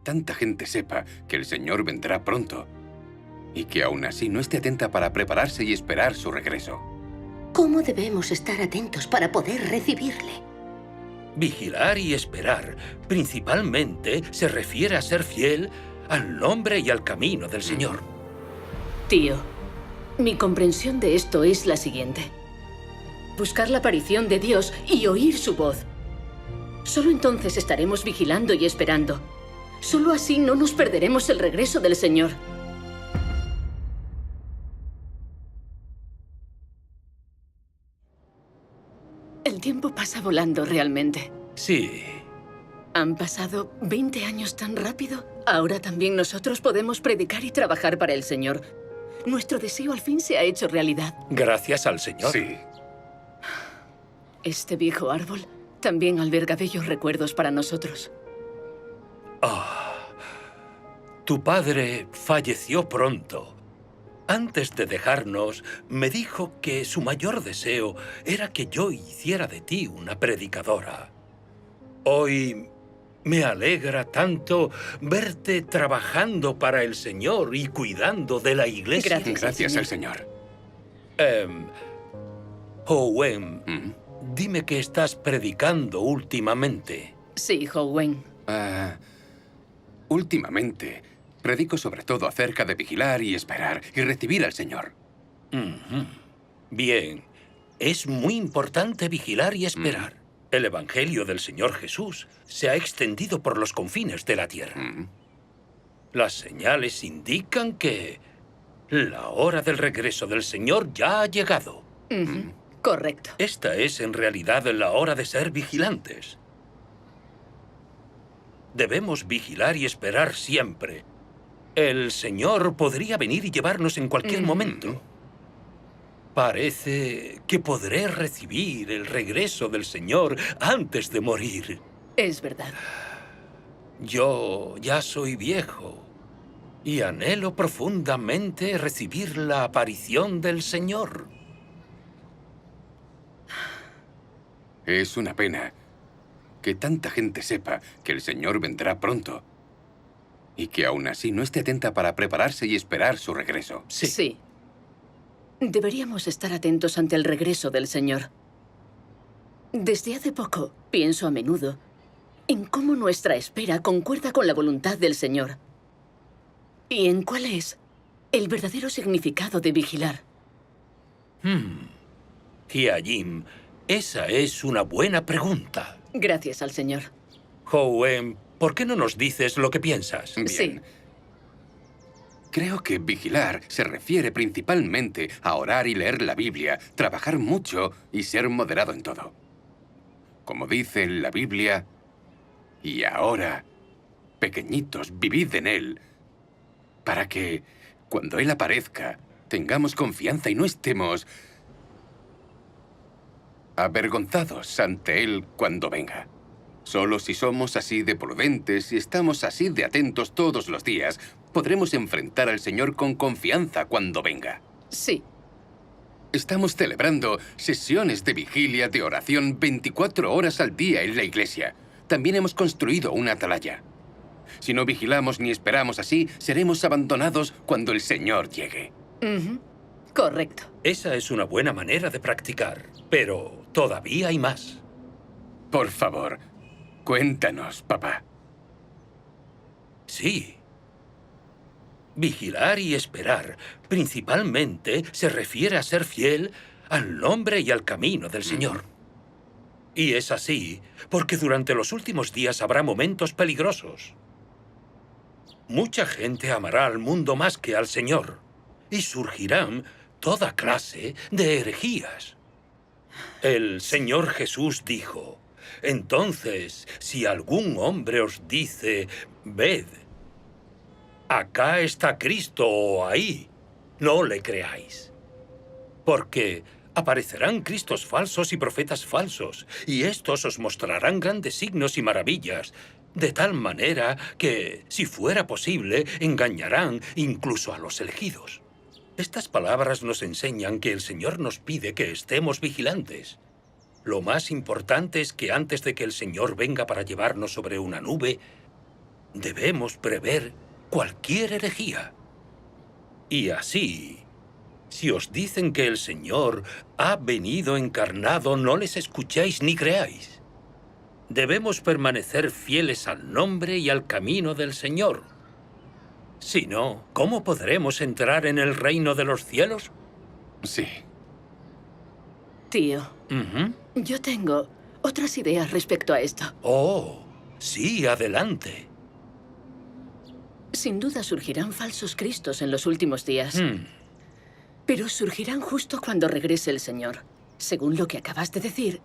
tanta gente sepa que el Señor vendrá pronto y que aún así no esté atenta para prepararse y esperar su regreso. ¿Cómo debemos estar atentos para poder recibirle? Vigilar y esperar, principalmente, se refiere a ser fiel al nombre y al camino del Señor. Tío, mi comprensión de esto es la siguiente. Buscar la aparición de Dios y oír su voz. Solo entonces estaremos vigilando y esperando. Solo así no nos perderemos el regreso del Señor. El tiempo pasa volando realmente. Sí. Han pasado 20 años tan rápido. Ahora también nosotros podemos predicar y trabajar para el Señor. Nuestro deseo al fin se ha hecho realidad. Gracias al Señor. Sí. Este viejo árbol también alberga bellos recuerdos para nosotros. Tu padre falleció pronto. Antes de dejarnos, me dijo que su mayor deseo era que yo hiciera de ti una predicadora. Hoy me alegra tanto verte trabajando para el Señor y cuidando de la iglesia. Gracias al Señor. Owen, dime qué estás predicando últimamente. Sí, Owen. Últimamente, predico sobre todo acerca de vigilar y esperar y recibir al Señor. Bien, es muy importante vigilar y esperar. El Evangelio del Señor Jesús se ha extendido por los confines de la tierra. Las señales indican que la hora del regreso del Señor ya ha llegado. Correcto. Esta es en realidad la hora de ser vigilantes. Debemos vigilar y esperar siempre. El Señor podría venir y llevarnos en cualquier momento. Parece que podré recibir el regreso del Señor antes de morir. Es verdad. Yo ya soy viejo y anhelo profundamente recibir la aparición del Señor. Es una pena que tanta gente sepa que el Señor vendrá pronto y que aún así no esté atenta para prepararse y esperar su regreso. Sí. Deberíamos estar atentos ante el regreso del Señor. Desde hace poco, pienso a menudo en cómo nuestra espera concuerda con la voluntad del Señor. Y en cuál es el verdadero significado de vigilar. Tía Jim, esa es una buena pregunta. Gracias al Señor. Owen, ¿por qué no nos dices lo que piensas? Bien. Sí. Creo que vigilar se refiere principalmente a orar y leer la Biblia, trabajar mucho y ser moderado en todo. Como dice la Biblia, y ahora, pequeñitos, vivid en Él, para que, cuando Él aparezca, tengamos confianza y no estemos avergonzados ante Él cuando venga. Solo si somos así de prudentes y estamos así de atentos todos los días, podremos enfrentar al Señor con confianza cuando venga. Sí. Estamos celebrando sesiones de vigilia, de oración 24 horas al día en la iglesia. También hemos construido una atalaya. Si no vigilamos ni esperamos así, seremos abandonados cuando el Señor llegue. Correcto. Esa es una buena manera de practicar, pero todavía hay más. Por favor, cuéntanos, papá. Sí. Vigilar y esperar, principalmente, se refiere a ser fiel al nombre y al camino del Señor. Y es así porque durante los últimos días habrá momentos peligrosos. Mucha gente amará al mundo más que al Señor, y surgirán toda clase de herejías. El Señor Jesús dijo: entonces, si algún hombre os dice, ved, acá está Cristo o ahí, no le creáis. Porque aparecerán cristos falsos y profetas falsos, y estos os mostrarán grandes signos y maravillas, de tal manera que, si fuera posible, engañarán incluso a los elegidos. Estas palabras nos enseñan que el Señor nos pide que estemos vigilantes. Lo más importante es que antes de que el Señor venga para llevarnos sobre una nube, debemos prever cualquier herejía. Y así, si os dicen que el Señor ha venido encarnado, no les escuchéis ni creáis. Debemos permanecer fieles al nombre y al camino del Señor. Si no, ¿cómo podremos entrar en el reino de los cielos? Sí. Tío, yo tengo otras ideas respecto a esto. Oh, sí, adelante. Sin duda surgirán falsos cristos en los últimos días. Pero surgirán justo cuando regrese el Señor. Según lo que acabas de decir,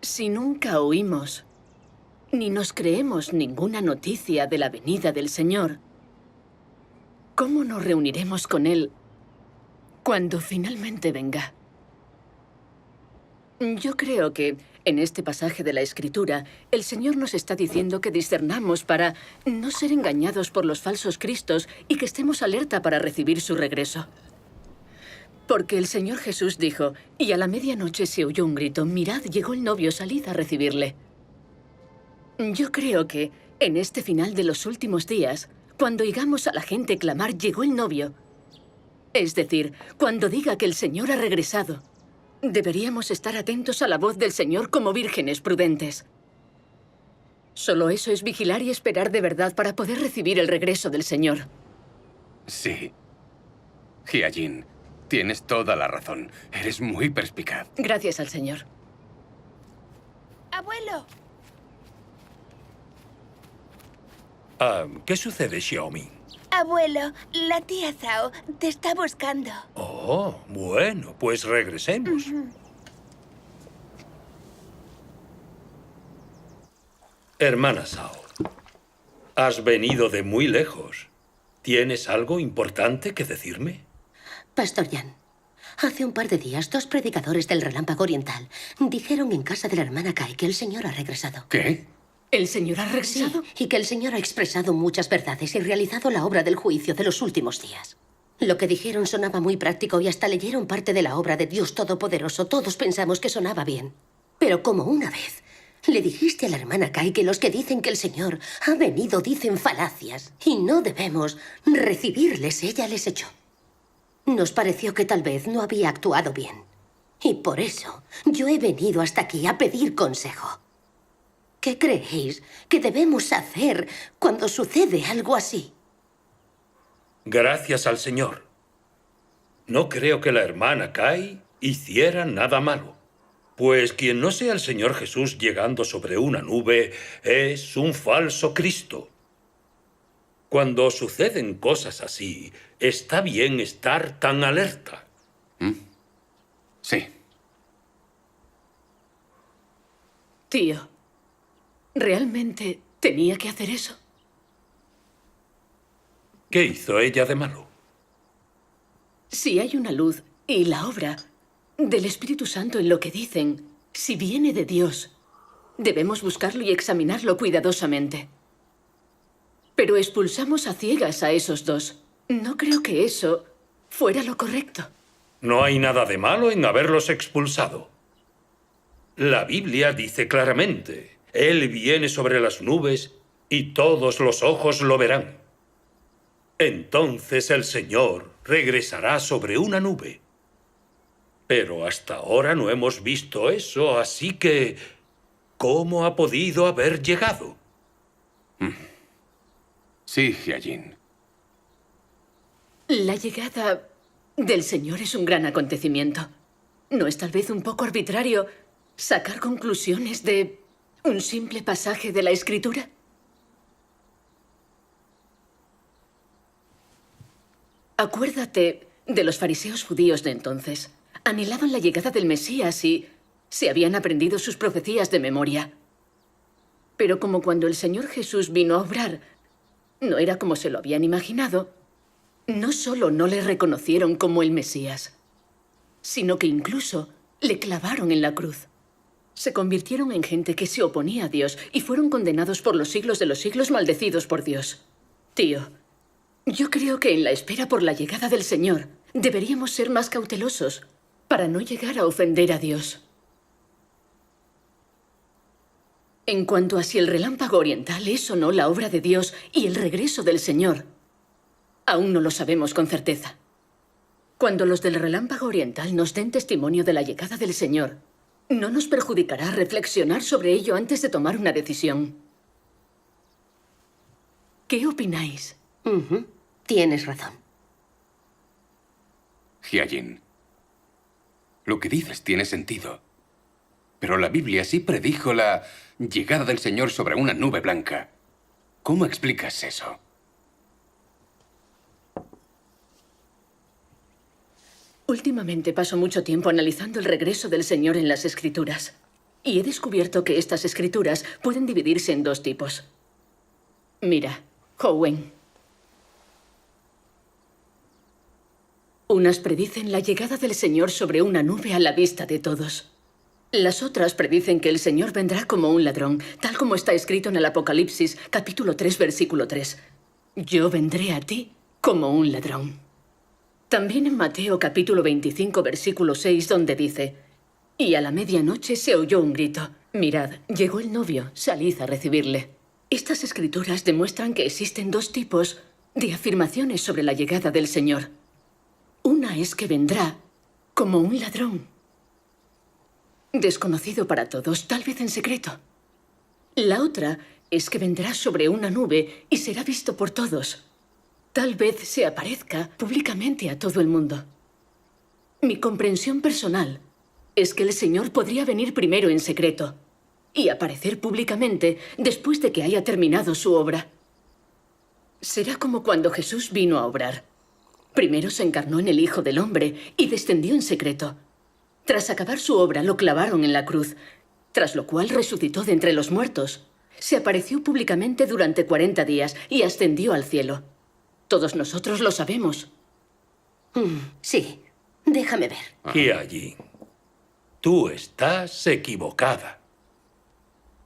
si nunca oímos ni nos creemos ninguna noticia de la venida del Señor, ¿cómo nos reuniremos con Él cuando finalmente venga? Yo creo que en este pasaje de la Escritura, el Señor nos está diciendo que discernamos para no ser engañados por los falsos cristos y que estemos alerta para recibir su regreso. Porque el Señor Jesús dijo, y a la medianoche se oyó un grito, mirad, llegó el novio, salid a recibirle. Yo creo que en este final de los últimos días, cuando oigamos a la gente clamar, llegó el novio, es decir, cuando diga que el Señor ha regresado, deberíamos estar atentos a la voz del Señor como vírgenes prudentes. Solo eso es vigilar y esperar de verdad para poder recibir el regreso del Señor. Sí. Hyajin, tienes toda la razón. Eres muy perspicaz. Gracias al Señor. ¡Abuelo! ¿Qué sucede, Xiaomi? Abuelo, la tía Zhao te está buscando. Oh, bueno, pues regresemos. Hermana Zhao, has venido de muy lejos. ¿Tienes algo importante que decirme? Pastor Yan, hace un par de días, 2 predicadores del Relámpago Oriental dijeron en casa de la hermana Kai que el Señor ha regresado. ¿Qué? ¿El Señor ha Sí, regresado? y que el Señor ha expresado muchas verdades y realizado la obra del juicio de los últimos días. Lo que dijeron sonaba muy práctico y hasta leyeron parte de la obra de Dios Todopoderoso. Todos pensamos que sonaba bien. Pero como una vez le dijiste a la hermana Kai que los que dicen que el Señor ha venido dicen falacias y no debemos recibirles, ella les echó. Nos pareció que tal vez no había actuado bien. Y por eso yo he venido hasta aquí a pedir consejo. ¿Qué creéis que debemos hacer cuando sucede algo así? Gracias al Señor. No creo que la hermana Kai hiciera nada malo. Pues quien no sea el Señor Jesús llegando sobre una nube es un falso Cristo. Cuando suceden cosas así, está bien estar tan alerta. Sí. Tío, ¿realmente tenía que hacer eso? ¿Qué hizo ella de malo? Si hay una luz y la obra del Espíritu Santo en lo que dicen, si viene de Dios, debemos buscarlo y examinarlo cuidadosamente. Pero expulsamos a ciegas a esos dos. No creo que eso fuera lo correcto. No hay nada de malo en haberlos expulsado. La Biblia dice claramente, Él viene sobre las nubes y todos los ojos lo verán. Entonces el Señor regresará sobre una nube. Pero hasta ahora no hemos visto eso, así que ¿cómo ha podido haber llegado? Sí, Hyajin. La llegada del Señor es un gran acontecimiento. ¿No es tal vez un poco arbitrario sacar conclusiones de un simple pasaje de la Escritura? Acuérdate de los fariseos judíos de entonces. Anhelaban la llegada del Mesías y se habían aprendido sus profecías de memoria. Pero como cuando el Señor Jesús vino a obrar, no era como se lo habían imaginado, no solo no le reconocieron como el Mesías, sino que incluso le clavaron en la cruz. Se convirtieron en gente que se oponía a Dios y fueron condenados por los siglos de los siglos, maldecidos por Dios. Tío, yo creo que en la espera por la llegada del Señor deberíamos ser más cautelosos para no llegar a ofender a Dios. En cuanto a si el relámpago oriental es o no la obra de Dios y el regreso del Señor, aún no lo sabemos con certeza. Cuando los del relámpago oriental nos den testimonio de la llegada del Señor, no nos perjudicará reflexionar sobre ello antes de tomar una decisión. ¿Qué opináis? Tienes razón. Hyajin, lo que dices tiene sentido. Pero la Biblia sí predijo la llegada del Señor sobre una nube blanca. ¿Cómo explicas eso? Últimamente paso mucho tiempo analizando el regreso del Señor en las Escrituras. Y he descubierto que estas Escrituras pueden dividirse en dos tipos. Mira, Owen. Unas predicen la llegada del Señor sobre una nube a la vista de todos. Las otras predicen que el Señor vendrá como un ladrón, tal como está escrito en el Apocalipsis, capítulo 3, versículo 3. Yo vendré a ti como un ladrón. También en Mateo, capítulo 25, versículo 6, donde dice: y a la medianoche se oyó un grito. Mirad, llegó el novio, salid a recibirle. Estas escrituras demuestran que existen dos tipos de afirmaciones sobre la llegada del Señor. Una es que vendrá como un ladrón. Desconocido para todos, tal vez en secreto. La otra es que vendrá sobre una nube y será visto por todos. Tal vez se aparezca públicamente a todo el mundo. Mi comprensión personal es que el Señor podría venir primero en secreto y aparecer públicamente después de que haya terminado su obra. Será como cuando Jesús vino a obrar. Primero se encarnó en el Hijo del Hombre y descendió en secreto. Tras acabar su obra, lo clavaron en la cruz, tras lo cual resucitó de entre los muertos. Se apareció públicamente durante 40 días y ascendió al cielo. Todos nosotros lo sabemos. Sí, déjame ver. Hyajin, tú estás equivocada.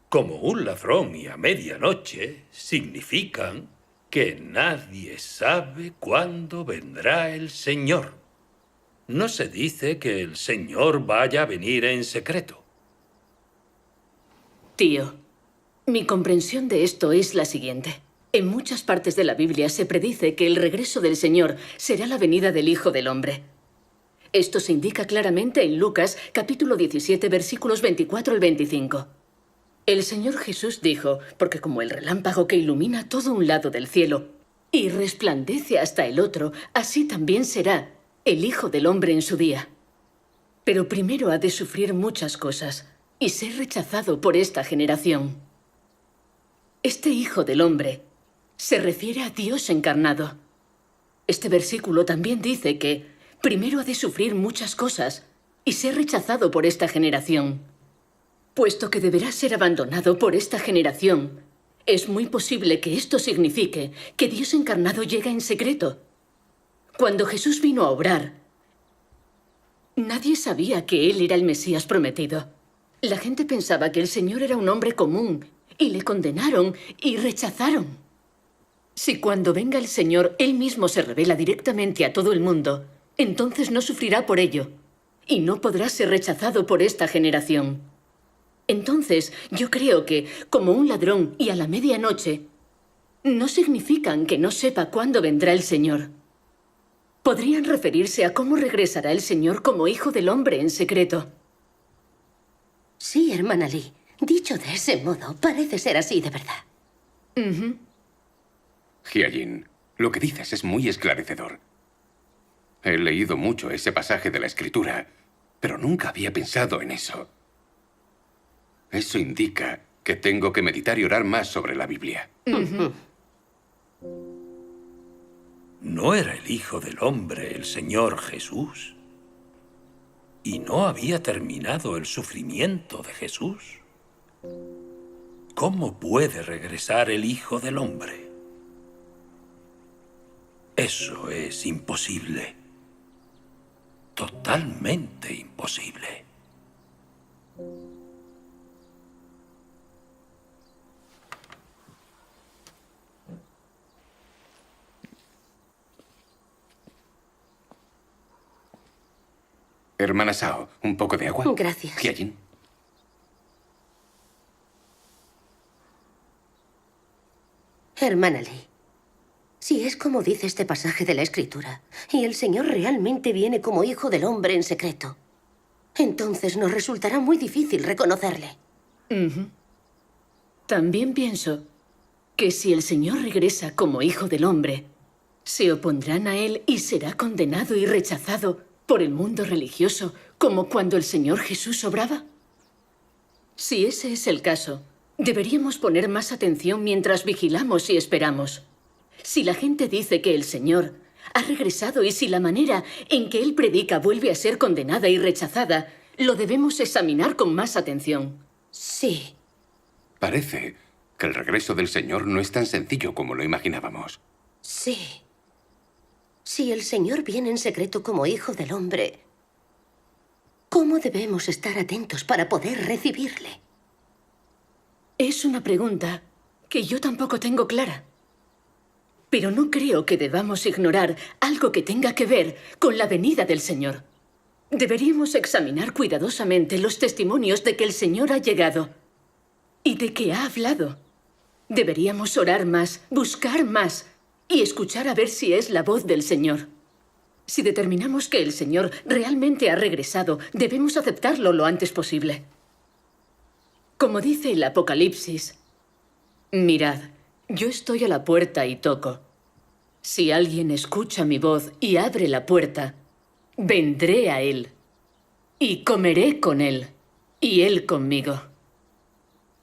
Como un ladrón y a medianoche significan que nadie sabe cuándo vendrá el Señor. No se dice que el Señor vaya a venir en secreto. Tío, mi comprensión de esto es la siguiente. En muchas partes de la Biblia se predice que el regreso del Señor será la venida del Hijo del Hombre. Esto se indica claramente en Lucas, capítulo 17, versículos 24 al 25. El Señor Jesús dijo: porque como el relámpago que ilumina todo un lado del cielo y resplandece hasta el otro, así también será el Hijo del Hombre en su día. Pero primero ha de sufrir muchas cosas y ser rechazado por esta generación. Este Hijo del Hombre se refiere a Dios encarnado. Este versículo también dice que primero ha de sufrir muchas cosas y ser rechazado por esta generación. Puesto que deberá ser abandonado por esta generación, es muy posible que esto signifique que Dios encarnado llega en secreto. Cuando Jesús vino a obrar, nadie sabía que Él era el Mesías prometido. La gente pensaba que el Señor era un hombre común y le condenaron y rechazaron. Si cuando venga el Señor Él mismo se revela directamente a todo el mundo, entonces no sufrirá por ello y no podrá ser rechazado por esta generación. Entonces, yo creo que, como un ladrón y a la medianoche, no significan que no sepa cuándo vendrá el Señor. Podrían referirse a cómo regresará el Señor como Hijo del Hombre en secreto. Sí, hermana Lee. Dicho de ese modo, parece ser así de verdad. Hyajin, lo que dices es muy esclarecedor. He leído mucho ese pasaje de la Escritura, pero nunca había pensado en eso. Eso indica que tengo que meditar y orar más sobre la Biblia. ¿No era el Hijo del Hombre el Señor Jesús? ¿Y no había terminado el sufrimiento de Jesús? ¿Cómo puede regresar el Hijo del Hombre? Eso es imposible. Totalmente imposible. Hermana Sao, ¿un poco de agua? Gracias. Hyajin. Hermana Lee, si es como dice este pasaje de la Escritura, y el Señor realmente viene como Hijo del Hombre en secreto, entonces nos resultará muy difícil reconocerle. También pienso que si el Señor regresa como Hijo del Hombre, se opondrán a Él y será condenado y rechazado por el mundo religioso, como cuando el Señor Jesús obraba. Si ese es el caso, deberíamos poner más atención mientras vigilamos y esperamos. Si la gente dice que el Señor ha regresado y si la manera en que Él predica vuelve a ser condenada y rechazada, lo debemos examinar con más atención. Sí. Parece que el regreso del Señor no es tan sencillo como lo imaginábamos. Sí. Si el Señor viene en secreto como Hijo del Hombre, ¿cómo debemos estar atentos para poder recibirle? Es una pregunta que yo tampoco tengo clara. Pero no creo que debamos ignorar algo que tenga que ver con la venida del Señor. Deberíamos examinar cuidadosamente los testimonios de que el Señor ha llegado y de que ha hablado. Deberíamos orar más, buscar más y escuchar a ver si es la voz del Señor. Si determinamos que el Señor realmente ha regresado, debemos aceptarlo lo antes posible. Como dice el Apocalipsis, mirad, yo estoy a la puerta y toco. Si alguien escucha mi voz y abre la puerta, vendré a él y comeré con él y él conmigo.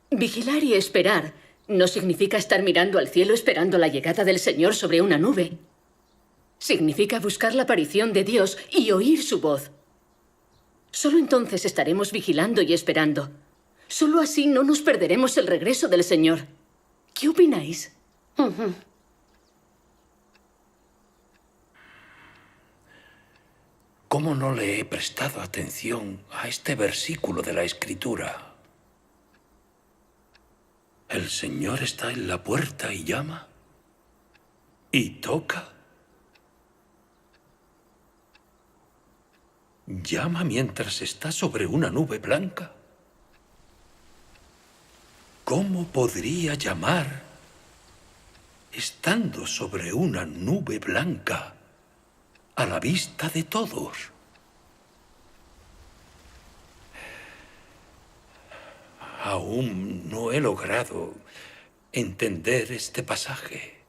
Vigilar y esperar no significa estar mirando al cielo esperando la llegada del Señor sobre una nube. Significa buscar la aparición de Dios y oír su voz. Solo entonces estaremos vigilando y esperando. Solo así no nos perderemos el regreso del Señor. ¿Qué opináis? ¿Cómo no le he prestado atención a este versículo de la Escritura? El Señor está en la puerta y llama. Y toca. Llama mientras está sobre una nube blanca. ¿Cómo podría llamar estando sobre una nube blanca a la vista de todos? Aún no he logrado entender este pasaje.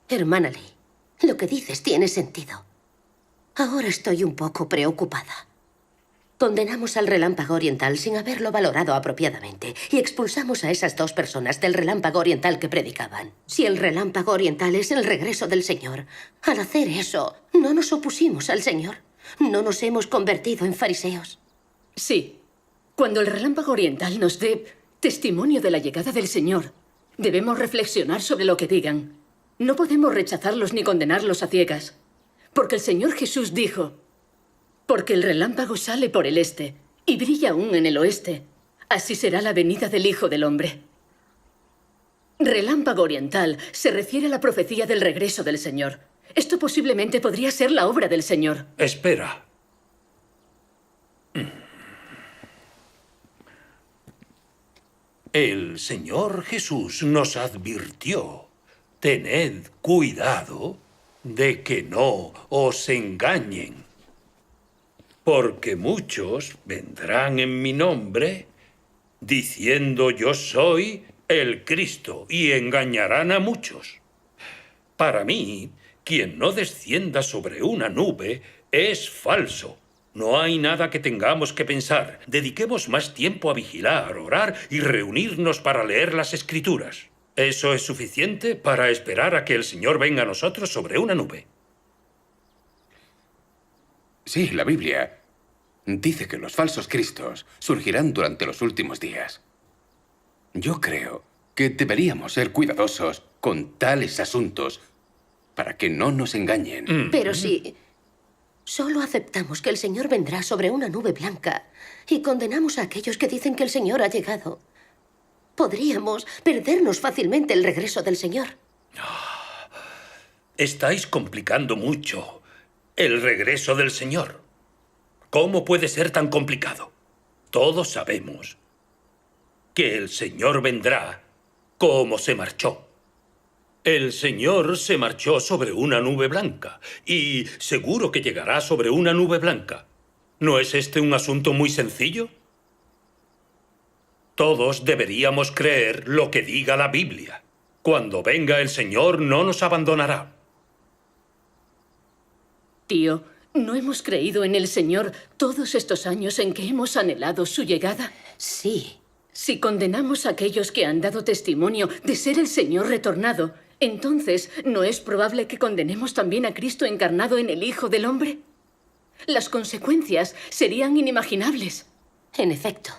Hermana Lee, lo que dices tiene sentido. Ahora estoy un poco preocupada. Condenamos al relámpago oriental sin haberlo valorado apropiadamente y expulsamos a esas dos personas del relámpago oriental que predicaban. Si el relámpago oriental es el regreso del Señor, al hacer eso, no nos opusimos al Señor. No nos hemos convertido en fariseos. Sí. Cuando el relámpago oriental nos dé testimonio de la llegada del Señor, debemos reflexionar sobre lo que digan. No podemos rechazarlos ni condenarlos a ciegas. Porque el Señor Jesús dijo, porque el relámpago sale por el este y brilla aún en el oeste, así será la venida del Hijo del Hombre. Relámpago oriental se refiere a la profecía del regreso del Señor. Esto posiblemente podría ser la obra del Señor. Espera. El Señor Jesús nos advirtió, tened cuidado de que no os engañen, porque muchos vendrán en mi nombre diciendo yo soy el Cristo y engañarán a muchos. Para mí, quien no descienda sobre una nube es falso. No hay nada que tengamos que pensar. Dediquemos más tiempo a vigilar, orar y reunirnos para leer las Escrituras. Eso es suficiente para esperar a que el Señor venga a nosotros sobre una nube. Sí, la Biblia dice que los falsos cristos surgirán durante los últimos días. Yo creo que deberíamos ser cuidadosos con tales asuntos para que no nos engañen. Pero si solo aceptamos que el Señor vendrá sobre una nube blanca y condenamos a aquellos que dicen que el Señor ha llegado, podríamos perdernos fácilmente el regreso del Señor. Estáis complicando mucho el regreso del Señor. ¿Cómo puede ser tan complicado? Todos sabemos que el Señor vendrá ¿Cómo se marchó? El Señor se marchó sobre una nube blanca, y seguro que llegará sobre una nube blanca. ¿No es este un asunto muy sencillo? Todos deberíamos creer lo que diga la Biblia. Cuando venga el Señor no nos abandonará. Tío, ¿no hemos creído en el Señor todos estos años en que hemos anhelado su llegada? Sí. Si condenamos a aquellos que han dado testimonio de ser el Señor retornado, entonces, ¿no es probable que condenemos también a Cristo encarnado en el Hijo del Hombre? Las consecuencias serían inimaginables. En efecto.